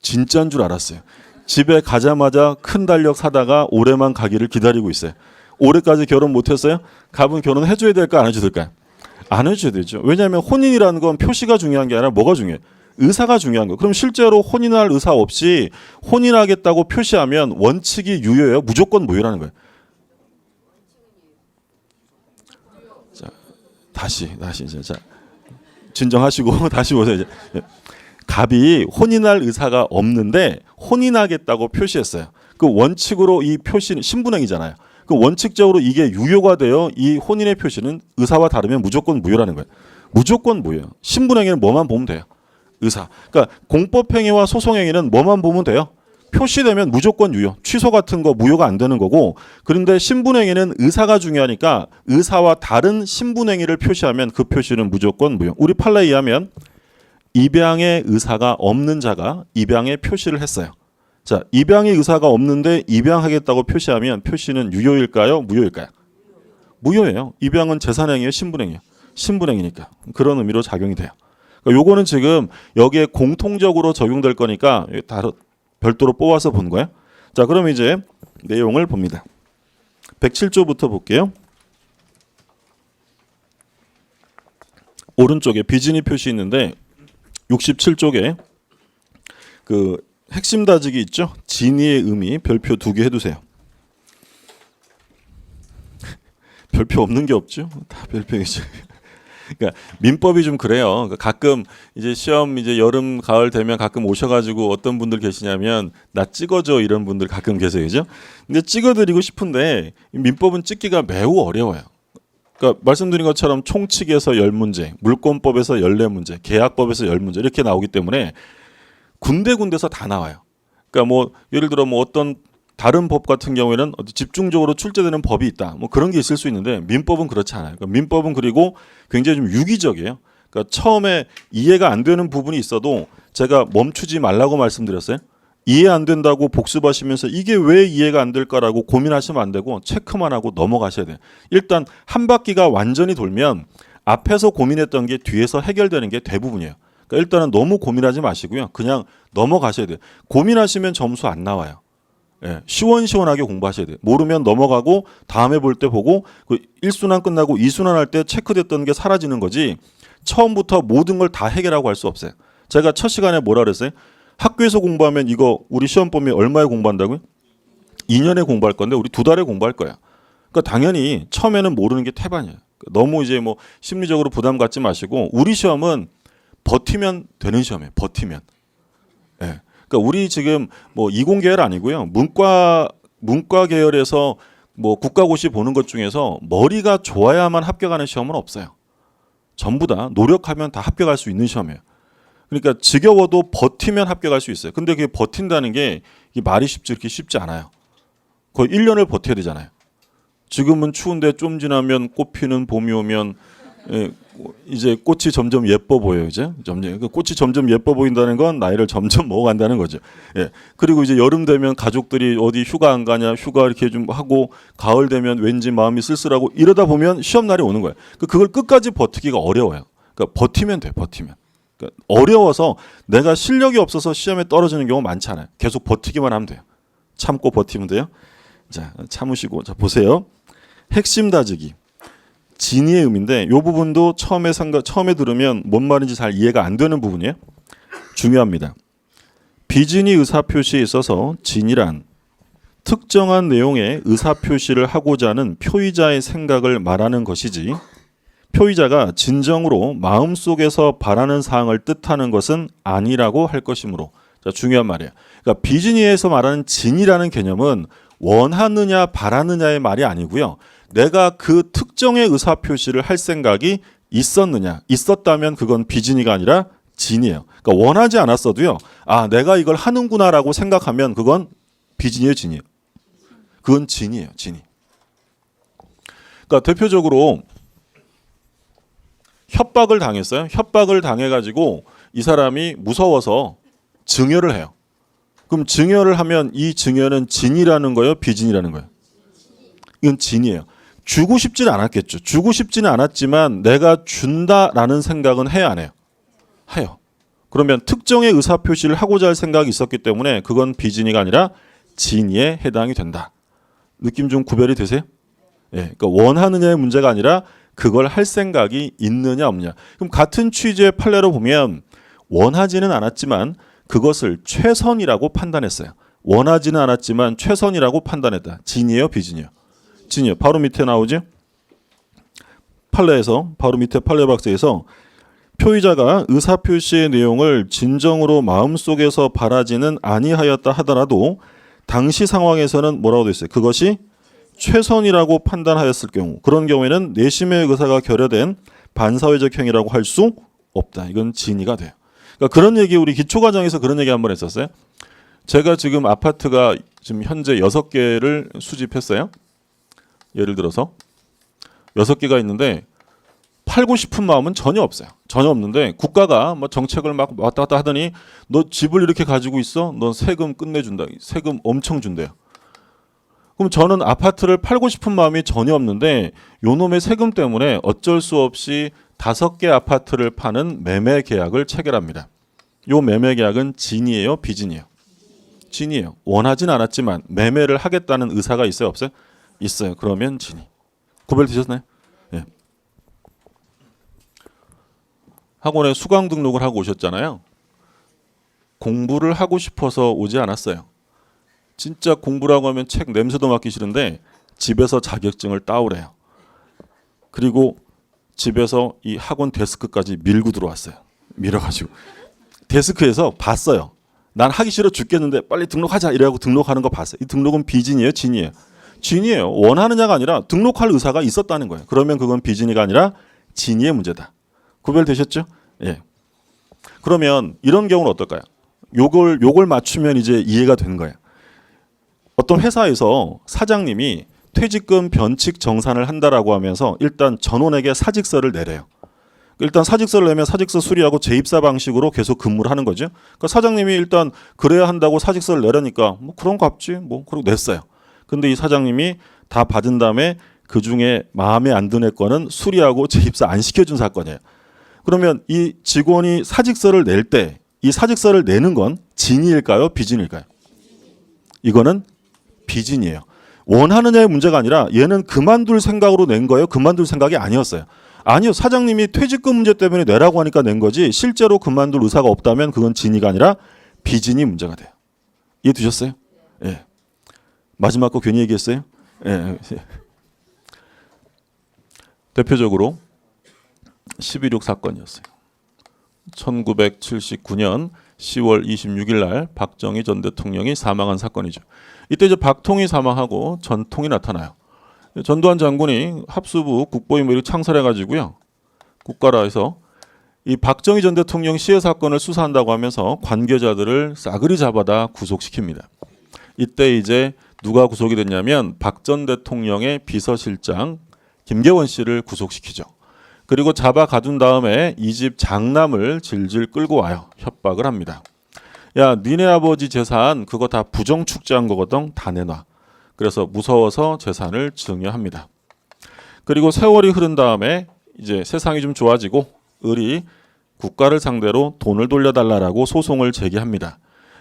진짜인 줄 알았어요. 집에 가자마자 큰 달력 사다가 올해만 가기를 기다리고 있어요. 올해까지 결혼 못했어요? 갑은 결혼해줘야 될까 안 해줘야 될까요? 안 해줘야 되죠. 왜냐하면 혼인이라는 건 표시가 중요한 게 아니라 뭐가 중요해요? 의사가 중요한 거예요. 그럼 실제로 혼인할 의사 없이 혼인하겠다고 표시하면 원칙이 유효예요? 무조건 무효라는 거예요. 자, 다시 이제 자 진정하시고 다시 보세요. 이제 갑이 혼인할 의사가 없는데 혼인하겠다고 표시했어요. 그 원칙으로 이 표시는 신분행위잖아요. 그 원칙적으로 이게 유효가 되어 이 혼인의 표시는 의사와 다르면 무조건 무효라는 거예요. 무조건 무효. 신분행위는 뭐만 보면 돼요? 의사. 그러니까 공법행위와 소송행위는 뭐만 보면 돼요? 표시되면 무조건 유효. 취소 같은 거 무효가 안 되는 거고. 그런데 신분행위는 의사가 중요하니까 의사와 다른 신분행위를 표시하면 그 표시는 무조건 무효. 우리 판례에 의하면 입양의 의사가 없는 자가 입양의 표시를 했어요. 자, 입양의 의사가 없는데 입양하겠다고 표시하면 표시는 유효일까요? 무효일까요? 무효예요. 입양은 재산행위예요, 신분행위예요. 신분행위니까. 그런 의미로 작용이 돼요. 그러니까 요거는 지금 여기에 공통적으로 적용될 거니까 별도로 뽑아서 본 거예요. 자, 그럼 이제 내용을 봅니다. 107조부터 볼게요. 오른쪽에 비진이 표시 있는데 67쪽에 그 핵심 다지기 있죠? 진의의 의미 별표 2개 해두세요. 별표 없는 게 없죠? 다 별표이죠. 그러니까 민법이 좀 그래요. 가끔 이제 시험 이제 여름 가을 되면 가끔 오셔가지고 어떤 분들 계시냐면 나 찍어줘 이런 분들 가끔 계세요, 그죠? 근데 찍어드리고 싶은데 민법은 찍기가 매우 어려워요. 그러니까 말씀드린 것처럼 총칙에서 10문제, 물권법에서 14문제, 계약법에서 10문제 이렇게 나오기 때문에 군데군데서 다 나와요. 그러니까 뭐 예를 들어 뭐 어떤 다른 법 같은 경우에는 집중적으로 출제되는 법이 있다. 뭐 그런 게 있을 수 있는데 민법은 그렇지 않아요. 그러니까 민법은 그리고 굉장히 좀 유기적이에요. 그러니까 처음에 이해가 안 되는 부분이 있어도 제가 멈추지 말라고 말씀드렸어요. 이해 안 된다고 복습하시면서 이게 왜 이해가 안 될까라고 고민하시면 안 되고 체크만 하고 넘어가셔야 돼요. 일단 한 바퀴가 완전히 돌면 앞에서 고민했던 게 뒤에서 해결되는 게 대부분이에요. 그러니까 일단은 너무 고민하지 마시고요. 그냥 넘어가셔야 돼요. 고민하시면 점수 안 나와요. 예, 시원시원하게 공부하셔야 돼요. 모르면 넘어가고 다음에 볼 때 보고 그 1순환 끝나고 2순환 할 때 체크됐던 게 사라지는 거지 처음부터 모든 걸 다 해결하고 할 수 없어요. 제가 첫 시간에 뭐라 그랬어요? 학교에서 공부하면 이거 우리 시험 보면 얼마에 공부한다고요? 2년에 공부할 건데 우리 2달에 공부할 거야. 그러니까 당연히 처음에는 모르는 게 태반이에요. 너무 이제 뭐 심리적으로 부담 갖지 마시고 우리 시험은 버티면 되는 시험이에요. 버티면. 예. 그러니까 우리 지금 뭐 이공계열 아니고요. 문과 계열에서 뭐 국가고시 보는 것 중에서 머리가 좋아야만 합격하는 시험은 없어요. 전부 다 노력하면 다 합격할 수 있는 시험이에요. 그러니까 지겨워도 버티면 합격할 수 있어요. 근데 그게 버틴다는 게 이게 말이 쉽지 이렇게 쉽지 않아요. 거의 1년을 버텨야 되잖아요. 지금은 추운데 좀 지나면 꽃 피는 봄이 오면 이제 꽃이 점점 예뻐 보여요. 이제 점점 꽃이 점점 예뻐 보인다는 건 나이를 점점 먹어간다는 거죠. 예. 그리고 이제 여름 되면 가족들이 어디 휴가 안 가냐 휴가 이렇게 좀 하고 가을 되면 왠지 마음이 쓸쓸하고 이러다 보면 시험 날이 오는 거예요. 그걸 끝까지 버티기가 어려워요. 그러니까 버티면 돼. 버티면. 그러니까 어려워서 내가 실력이 없어서 시험에 떨어지는 경우 많지 않아요. 계속 버티기만 하면 돼요. 참고 버티면 돼요. 자, 참으시고 자 보세요. 핵심 다지기. 진의의 의미인데 이 부분도 처음에 들으면 뭔 말인지 잘 이해가 안 되는 부분이에요. 중요합니다. 비진의 의사표시에 있어서 진이란 특정한 내용의 의사표시를 하고자 하는 표의자의 생각을 말하는 것이지 표의자가 진정으로 마음속에서 바라는 사항을 뜻하는 것은 아니라고 할 것이므로. 자, 중요한 말이에요. 그러니까 비진의에서 말하는 진이라는 개념은 원하느냐 바라느냐의 말이 아니고요. 내가 그 특정의 의사표시를 할 생각이 있었다면 그건 비진의가 아니라 진이에요. 그러니까 원하지 않았어도요. 아, 내가 이걸 하는구나라고 생각하면 그건 비진의예요, 진이에요. 그건 진이에요, 진이. 그러니까 대표적으로 협박을 당했어요. 협박을 당해가지고 이 사람이 무서워서 증여를 해요. 그럼 증여를 하면 이 증여는 진이라는 거예요, 비진이라는 거예요? 이건 진이에요. 주고 싶지는 않았겠죠. 주고 싶지는 않았지만 내가 준다라는 생각은 해야 안 해요? 해요. 그러면 특정의 의사표시를 하고자 할 생각이 있었기 때문에 그건 비진이가 아니라 진이에 해당이 된다. 느낌 좀 구별이 되세요? 예, 그러니까 원하느냐의 문제가 아니라 그걸 할 생각이 있느냐 없느냐. 그럼 같은 취지의 판례로 보면 원하지는 않았지만 그것을 최선이라고 판단했어요. 원하지는 않았지만 최선이라고 판단했다. 진이에요, 비진이에요? 진이에요. 바로 밑에 나오죠. 판례에서 바로 밑에 판례 박스에서 표의자가 의사표시의 내용을 진정으로 마음속에서 바라지는 아니하였다 하더라도 당시 상황에서는 뭐라고 돼 있어요? 그것이 최선이라고 판단하였을 경우, 그런 경우에는 내심의 의사가 결여된 반사회적 행위라고 할 수 없다. 이건 진위가 돼요. 그러니까 그런 얘기 우리 기초과정에서 그런 얘기 한번 했었어요. 제가 지금 아파트가 지금 현재 6개를 수집했어요. 예를 들어서 6개가 있는데 팔고 싶은 마음은 전혀 없어요. 전혀 없는데 국가가 뭐 정책을 막 왔다 갔다 하더니 너 집을 이렇게 가지고 있어? 너 세금 끝내준다. 세금 엄청 준대요. 그럼 저는 아파트를 팔고 싶은 마음이 전혀 없는데 요놈의 세금 때문에 어쩔 수 없이 5개 아파트를 파는 매매 계약을 체결합니다. 요 매매 계약은 진이에요, 비진이에요? 진이에요. 원하진 않았지만 매매를 하겠다는 의사가 있어요, 없어요? 있어요. 그러면 진이. 구별되셨나요? 예. 학원에 수강 등록을 하고 오셨잖아요. 공부를 하고 싶어서 오지 않았어요. 진짜 공부라고 하면 책 냄새도 맡기 싫은데 집에서 자격증을 따오래요. 그리고 집에서 이 학원 데스크까지 밀고 들어왔어요. 밀어가지고 데스크에서 봤어요. 난 하기 싫어 죽겠는데 빨리 등록하자 이래갖고 등록하는 거 봤어요. 이 등록은 비진이에요, 진이에요? 진이에요. 원하느냐가 아니라 등록할 의사가 있었다는 거예요. 그러면 그건 비진이가 아니라 진이의 문제다. 구별되셨죠? 예. 그러면 이런 경우는 어떨까요? 요걸 맞추면 이제 이해가 되는 거예요. 어떤 회사에서 사장님이 퇴직금 변칙 정산을 한다라고 하면서 일단 전원에게 사직서를 내래요. 일단 사직서를 내면 사직서 수리하고 재입사 방식으로 계속 근무를 하는 거죠. 그러니까 사장님이 일단 그래야 한다고 사직서를 내려니까 뭐 그런 거 없지 뭐 그러고 냈어요. 근데 이 사장님이 다 받은 다음에 그 중에 마음에 안 드는 거는 수리하고 재입사 안 시켜준 사건이에요. 그러면 이 직원이 사직서를 낼 때 이 사직서를 내는 건 진일까요, 비진일까요? 이거는 비진이에요. 원하느냐의 문제가 아니라 얘는 그만둘 생각으로 낸 거예요? 그만둘 생각이 아니었어요. 아니요. 사장님이 퇴직금 문제 때문에 내라고 하니까 낸 거지 실제로 그만둘 의사가 없다면 그건 진이가 아니라 비진이 문제가 돼요. 이해 되셨어요? 예. 마지막 거 괜히 얘기했어요? 예. 대표적으로 11.6 사건이었어요. 1979년 10월 26일 날 박정희 전 대통령이 사망한 사건이죠. 이때 이제 박통이 사망하고 전통이 나타나요. 전두환 장군이 합수부 국보인물을 창설해가지고요. 국가라 해서 이 박정희 전 대통령 시해 사건을 수사한다고 하면서 관계자들을 싸그리 잡아다 구속시킵니다. 이때 이제 누가 구속이 됐냐면 박 전 대통령의 비서실장 김계원 씨를 구속시키죠. 그리고 잡아 가둔 다음에 이 집 장남을 질질 끌고 와요. 협박을 합니다. 야, 니네 아버지 재산 그거 다 부정축제한 거거든. 다 내놔. 그래서 무서워서 재산을 증여합니다. 그리고 세월이 흐른 다음에 이제 세상이 좀 좋아지고 을이 국가를 상대로 돈을 돌려달라고 소송을 제기합니다.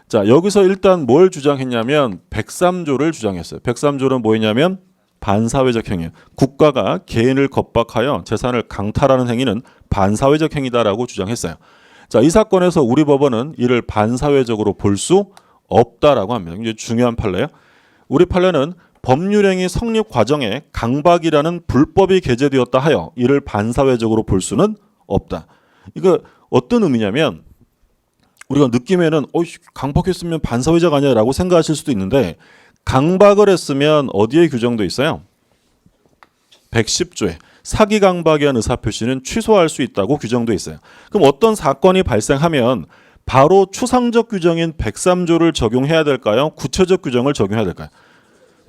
자, 여기서 일단 뭘 주장했냐면 103조를 주장했어요. 103조는 뭐였냐면 반사회적 행위. 국가가 개인을 겁박하여 재산을 강탈하는 행위는 반사회적 행위다라고 주장했어요. 자, 이 사건에서 우리 법원은 이를 반사회적으로 볼 수 없다라고 합니다. 굉장히 중요한 판례예요. 우리 판례는 법률행위 성립 과정에 강박이라는 불법이 게재되었다 하여 이를 반사회적으로 볼 수는 없다. 이거 어떤 의미냐면 우리가 느낌에는 강박했으면 반사회적 아니야라고 생각하실 수도 있는데 강박을 했으면 어디에 규정돼 있어요? 110조에 사기 강박에 의한 의사표시는 취소할 수 있다고 규정돼 있어요. 그럼 어떤 사건이 발생하면 바로 추상적 규정인 103조를 적용해야 될까요? 구체적 규정을 적용해야 될까요?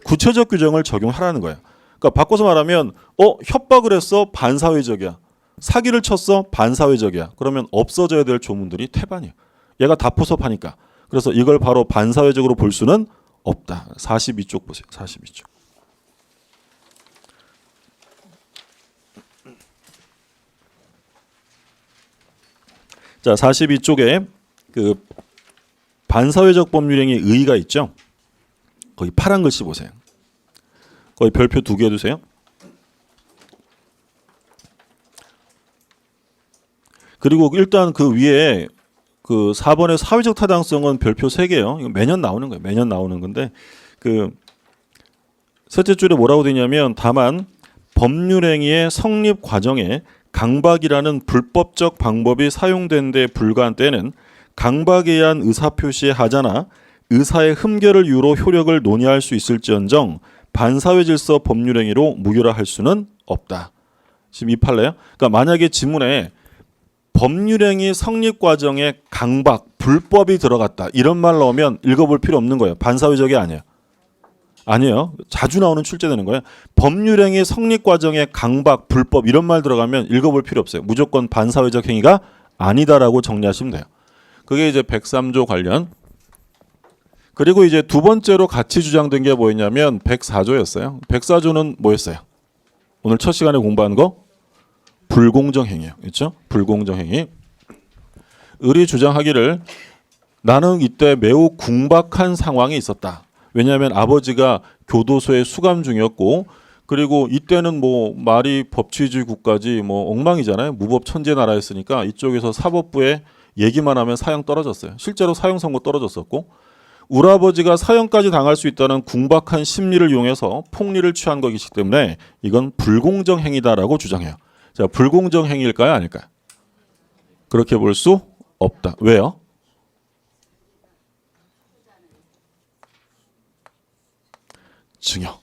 구체적 규정을 적용하라는 거예요. 그러니까 바꿔서 말하면 협박을 했어? 반사회적이야. 사기를 쳤어? 반사회적이야. 그러면 없어져야 될 조문들이 태반이에요. 얘가 다 포섭하니까. 그래서 이걸 바로 반사회적으로 볼 수는 없다. 42쪽 보세요. 42쪽. 자, 42쪽에 그 반사회적 법률행위 의의가 있죠. 거기 파란 글씨 보세요. 거기 별표 2개 두세요. 그리고 일단 그 위에 그 4번의 사회적 타당성은 별표 3개예요. 이거 매년 나오는 거예요. 매년 나오는 건데 그 셋째 줄에 뭐라고 되냐면 다만 법률행위의 성립 과정에 강박이라는 불법적 방법이 사용된 데 불과한 때는 강박에 의한 의사표시의 하자나 의사의 흠결을 이유로 효력을 논의할 수 있을지언정 반사회 질서 법률행위로 무효라 할 수는 없다. 지금 이 판례요. 그러니까 만약에 지문에 법률행위 성립 과정에 강박, 불법이 들어갔다 이런 말 넣으면 읽어볼 필요 없는 거예요. 반사회적이 아니에요. 아니에요. 자주 나오는 출제되는 거예요. 법률행위 성립 과정에 강박, 불법 이런 말 들어가면 읽어볼 필요 없어요. 무조건 반사회적 행위가 아니다라고 정리하시면 돼요. 그게 이제 103조 관련. 그리고 이제 두 번째로 같이 주장된 게 뭐였냐면 104조였어요. 104조는 뭐였어요? 오늘 첫 시간에 공부한 거? 불공정행위예요. 그렇죠? 불공정행위. 을이 주장하기를 나는 이때 매우 궁박한 상황이 있었다. 왜냐하면 아버지가 교도소에 수감 중이었고 그리고 이때는 뭐 말이 법치주의 국가지 뭐 엉망이잖아요. 무법 천재 나라였으니까 이쪽에서 사법부에 얘기만 하면 사형 떨어졌어요. 실제로 사형 선고 떨어졌었고 우리 아버지가 사형까지 당할 수 있다는 궁박한 심리를 이용해서 폭리를 취한 것이기 때문에 이건 불공정 행위다라고 주장해요. 자, 불공정 행위일까요? 아닐까요? 그렇게 볼 수 없다. 왜요? 증여.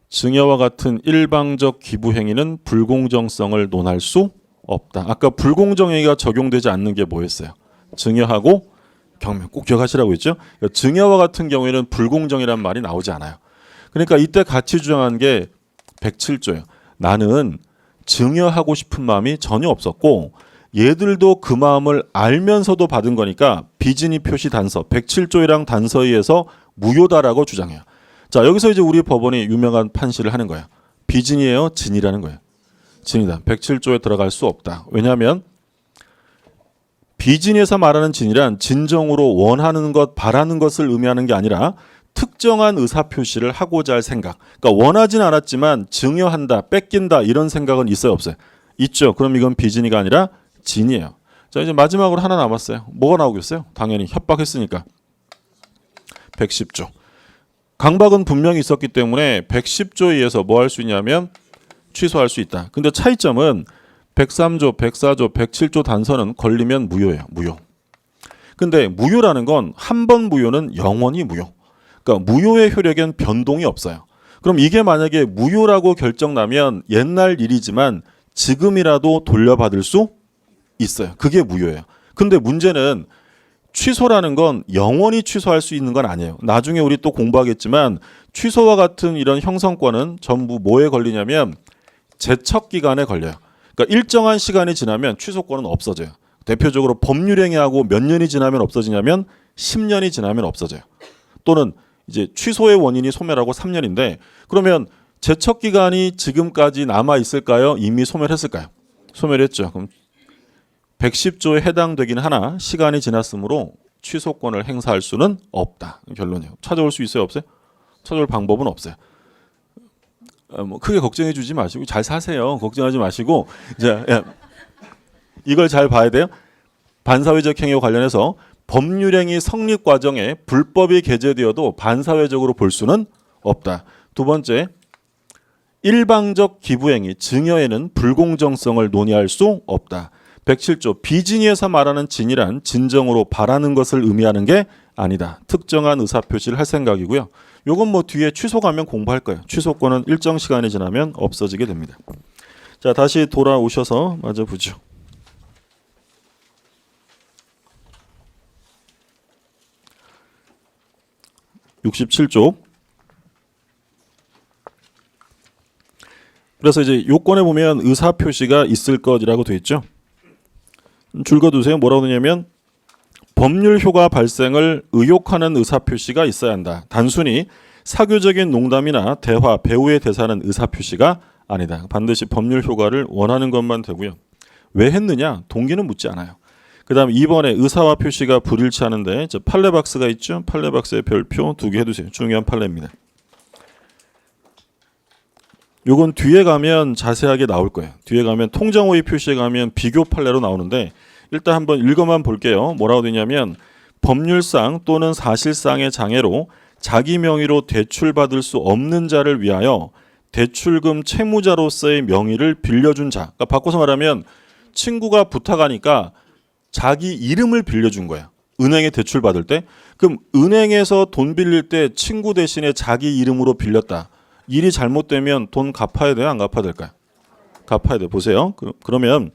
증여와 같은 일방적 기부 행위는 불공정성을 논할 수 없다. 아까 불공정 행위가 적용되지 않는 게 뭐였어요? 증여하고 경매. 꼭 기억하시라고 했죠? 그러니까 증여와 같은 경우에는 불공정이라는 말이 나오지 않아요. 그러니까 이때 같이 주장한 게 107조예요. 나는 증여하고 싶은 마음이 전혀 없었고 얘들도 그 마음을 알면서도 받은 거니까 비진이 표시 단서 107조이랑 단서에 의해서 무효다라고 주장해요. 자, 여기서 이제 우리 법원이 유명한 판시를 하는 거예요. 비진이에요? 진이라는 거예요. 진이다. 107조에 들어갈 수 없다. 왜냐하면 비진에서 말하는 진이란 진정으로 원하는 것, 바라는 것을 의미하는 게 아니라 특정한 의사표시를 하고자 할 생각. 그러니까 원하진 않았지만 증여한다, 뺏긴다 이런 생각은 있어요, 없어요? 있죠. 그럼 이건 비진이가 아니라 진이에요. 자, 이제 마지막으로 하나 남았어요. 뭐가 나오겠어요? 당연히 협박했으니까. 110조. 강박은 분명히 있었기 때문에 110조에 의해서 뭐 할 수 있냐면 취소할 수 있다. 근데 차이점은 103조, 104조, 107조 단서는 걸리면 무효예요. 무효. 근데 무효라는 건 한 번 무효는 영원히 무효. 그러니까 무효의 효력엔 변동이 없어요. 그럼 이게 만약에 무효라고 결정나면 옛날 일이지만 지금이라도 돌려받을 수 있어요. 그게 무효예요. 근데 문제는 취소라는 건 영원히 취소할 수 있는 건 아니에요. 나중에 우리 또 공부하겠지만 취소와 같은 이런 형성권은 전부 뭐에 걸리냐면 제척 기간에 걸려요. 그러니까 일정한 시간이 지나면 취소권은 없어져요. 대표적으로 법률행위하고 몇 년이 지나면 없어지냐면 10년이 지나면 없어져요. 또는 이제 취소의 원인이 소멸하고 3년인데 그러면 제척 기간이 지금까지 남아 있을까요? 이미 소멸했을까요? 소멸했죠. 그럼 110조에 해당되긴 하나 시간이 지났으므로 취소권을 행사할 수는 없다. 결론이에요. 찾아올 수 있어요? 없어요? 찾아올 방법은 없어요. 뭐 크게 걱정해 주지 마시고 잘 사세요. 걱정하지 마시고 이제 이걸 잘 봐야 돼요. 반사회적 행위와 관련해서 법률행위 성립 과정에 불법이 게재되어도 반사회적으로 볼 수는 없다. 두 번째, 일방적 기부행위, 증여에는 불공정성을 논의할 수 없다. 107조, 비진의에서 말하는 진이란 진정으로 바라는 것을 의미하는 게 아니다. 특정한 의사표시를 할 생각이고요. 요건 뭐 뒤에 취소 가면 공부할 거예요. 취소권은 일정 시간이 지나면 없어지게 됩니다. 자, 다시 돌아오셔서 마저 보죠. (67조) 그래서 이제 요건에 보면 의사표시가 있을 것이라고 돼 있죠. 줄 그어두세요. 뭐라고 되냐면 법률 효과 발생을 의욕하는 의사표시가 있어야 한다. 단순히 사교적인 농담이나 대화, 배우의 대사는 의사표시가 아니다. 반드시 법률 효과를 원하는 것만 되고요. 왜 했느냐? 동기는 묻지 않아요. 그 다음 2번에 의사와 표시가 불일치하는데 판례 박스가 있죠. 판례 박스의 별표 2개 해두세요. 중요한 판례입니다. 요건 뒤에 가면 자세하게 나올 거예요. 뒤에 가면 통정호의 표시에 가면 비교 판례로 나오는데 일단 한번 읽어만 볼게요. 뭐라고 되냐면 법률상 또는 사실상의 장애로 자기 명의로 대출받을 수 없는 자를 위하여 대출금 채무자로서의 명의를 빌려준 자. 그러니까 바꿔서 말하면 친구가 부탁하니까 자기 이름을 빌려준 거야. 은행에 대출 받을 때. 그럼 은행에서 돈 빌릴 때 친구 대신에 자기 이름으로 빌렸다. 일이 잘못되면 돈 갚아야 돼요? 안 갚아야 될까요? 갚아야 돼. 보세요. 그러면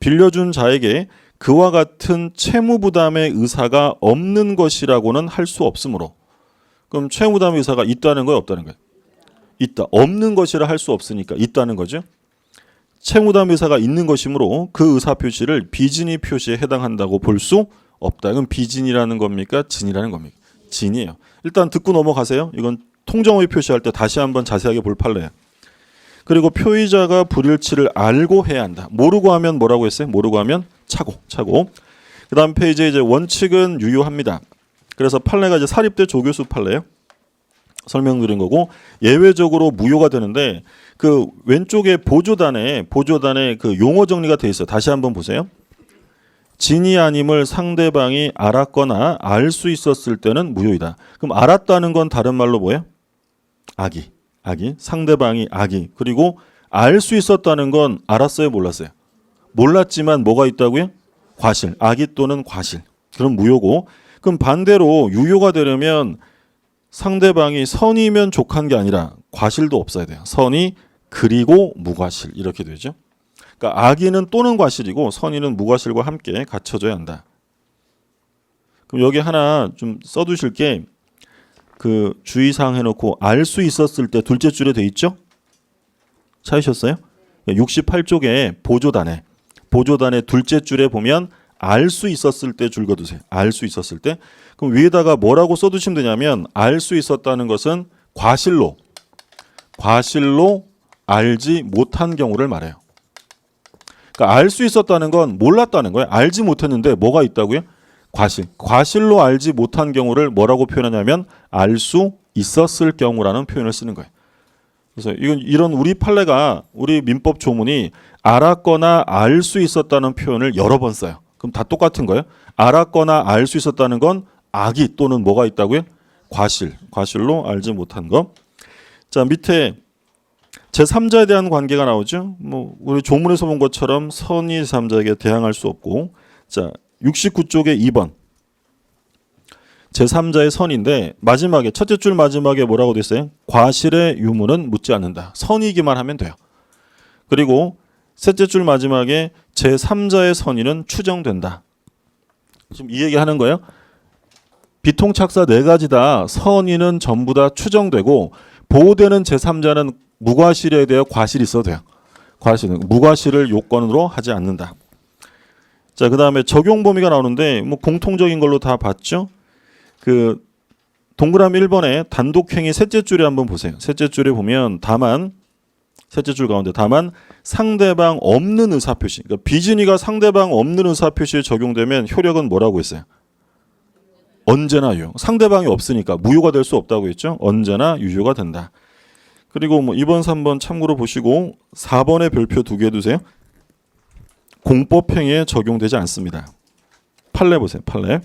빌려준 자에게 그와 같은 채무 부담의 의사가 없는 것이라고는 할 수 없으므로. 그럼 채무 부담의 의사가 있다는 거예요? 없다는 거예요? 있다. 없는 것이라 할 수 없으니까 있다는 거죠. 채무 부담 의사가 있는 것이므로 그 의사 표시를 비진의 표시에 해당한다고 볼 수 없다. 이건 비진이라는 겁니까? 진이라는 겁니까? 진이에요. 일단 듣고 넘어가세요. 이건 통정의 표시할 때 다시 한번 자세하게 볼 판례예요. 그리고 표의자가 불일치를 알고 해야 한다. 모르고 하면 뭐라고 했어요? 모르고 하면 차고. 그 다음 페이지에 이제 원칙은 유효합니다. 그래서 판례가 이제 사립대 조교수 판례예요. 설명드린 거고 예외적으로 무효가 되는데 그 왼쪽에 보조단에 그 용어 정리가 돼 있어요. 다시 한번 보세요. 진이 아님을 상대방이 알았거나 알 수 있었을 때는 무효이다. 그럼 알았다는 건 다른 말로 뭐예요? 악의. 상대방이 악의. 그리고 알 수 있었다는 건 알았어요, 몰랐어요? 몰랐지만 뭐가 있다고요? 과실. 악의 또는 과실. 그럼 무효고. 그럼 반대로 유효가 되려면 상대방이 선이면 족한 게 아니라 과실도 없어야 돼요. 선이 그리고 무과실 이렇게 되죠. 그러니까 악의는 또는 과실이고 선의는 무과실과 함께 갖춰져야 한다. 그럼 여기 하나 좀 써두실 게 그 주의사항 해놓고 알 수 있었을 때 둘째 줄에 돼 있죠? 찾으셨어요? 68쪽에 보조단의 둘째 줄에 보면 알 수 있었을 때 줄 그어두세요. 알 수 있었을 때. 그럼 위에다가 뭐라고 써두시면 되냐면 알 수 있었다는 것은 과실로 알지 못한 경우를 말해요. 그러니까 알 수 있었다는 건 몰랐다는 거예요. 알지 못했는데 뭐가 있다고요? 과실로 알지 못한 경우를 뭐라고 표현하냐면 알 수 있었을 경우라는 표현을 쓰는 거예요. 그래서 이런 우리 판례가 우리 민법 조문이 알았거나 알 수 있었다는 표현을 여러 번 써요. 그럼 다 똑같은 거예요. 알았거나 알 수 있었다는 건 악의 또는 뭐가 있다고요? 과실로 알지 못한 거. 자, 밑에 제3자에 대한 관계가 나오죠. 뭐 우리 조문에서 본 것처럼 선이 제3자에게 대항할 수 없고. 자, 69쪽에 2번. 제3자의 선인데 마지막에 첫째 줄 마지막에 뭐라고 돼 있어요? 과실의 유무는 묻지 않는다. 선이기만 하면 돼요. 그리고 셋째 줄 마지막에 제3자의 선의는 추정된다. 지금 이 얘기 하는 거예요. 비통착사 4가지 선의는 전부 다 추정되고 보호되는 제3자는 무과실에 대해 과실이 있어도 돼요. 무과실을 요건으로 하지 않는다. 자, 그 다음에 적용 범위가 나오는데 뭐 공통적인 걸로 다 봤죠. 그 동그라미 1번에 단독행위 셋째 줄에 한번 보세요. 셋째 줄에 보면 셋째 줄 가운데 다만 상대방 없는 의사표시. 그러니까 비진이가 상대방 없는 의사표시에 적용되면 효력은 뭐라고 했어요? 언제나 유효. 상대방이 없으니까 무효가 될 수 없다고 했죠. 언제나 유효가 된다. 그리고 뭐 2번, 3번 참고로 보시고 4번에 별표 2개 두세요. 공법행위에 적용되지 않습니다. 판례 보세요. 판례.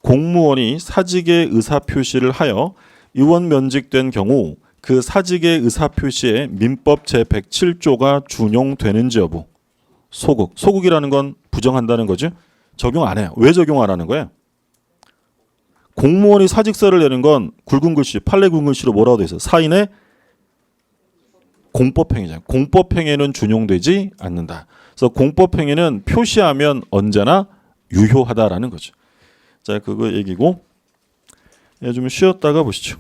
공무원이 사직의 의사표시를 하여 의원 면직된 경우 그 사직의 의사표시에 민법 제107조가 준용되는지 여부. 소극이라는 건 부정한다는 거죠. 적용 안 해요. 왜 적용 안 하는 거예요? 공무원이 사직서를 내는 건 굵은 글씨, 판례 굵은 글씨로 뭐라고 돼 있어요? 사인의 공법행위잖아요. 공법행위는 준용되지 않는다. 그래서 공법행위는 표시하면 언제나 유효하다라는 거죠. 자, 그거 얘기고 좀 쉬었다가 보시죠.